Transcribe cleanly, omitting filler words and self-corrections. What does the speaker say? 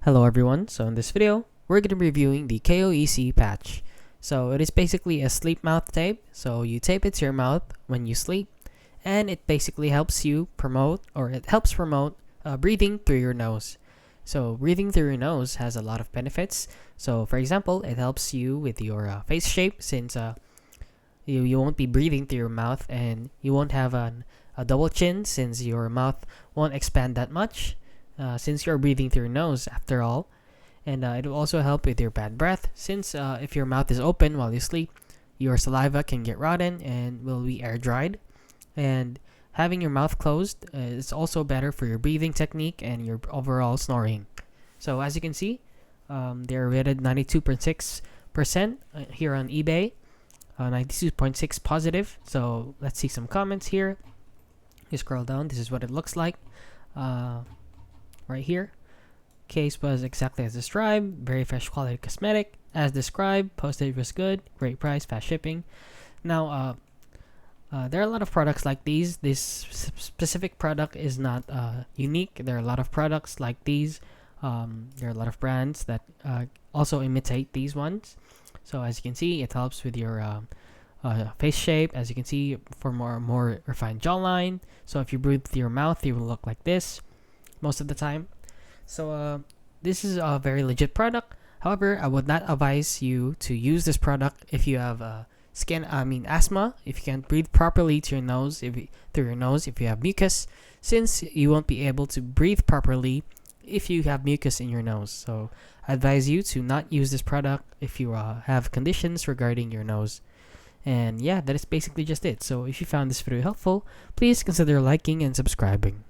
Hello everyone, so in this video, we're going to be reviewing the KOEC patch. So it is basically a sleep mouth tape, so you tape it to your mouth when you sleep, and it basically helps you promote, or it helps promote breathing through your nose. So breathing through your nose has a lot of benefits. So for example, it helps you with your face shape since you won't be breathing through your mouth and you won't have a double chin since your mouth won't expand that much. Since you're breathing through your nose after all. And it will also help with your bad breath since if your mouth is open while you sleep, your saliva can get rotten and will be air dried. And having your mouth closed is also better for your breathing technique and your overall snoring. So as you can see, they're rated 92.6% here on eBay, 92.6 positive. So let's see some comments here. You scroll down, this is what it looks like. Right here, case was exactly as described, very fresh quality cosmetic as described, postage was good, great price, fast shipping. Now there are a lot of products like these. This specific product is not unique. There are a lot of products like these. There are a lot of brands that also imitate these ones. So as you can see, it helps with your face shape. As you can see, for more refined jawline. So if you breathe through your mouth, you will look like this most of the time. So this is a very legit product. However, I would not advise you to use this product if you have asthma, if you can't breathe properly to your nose, through your nose, if you have mucus, since you won't be able to breathe properly if you have mucus in your nose. So I advise you to not use this product if you have conditions regarding your nose. And yeah, that is basically just it. So if you found this video helpful, please consider liking and subscribing.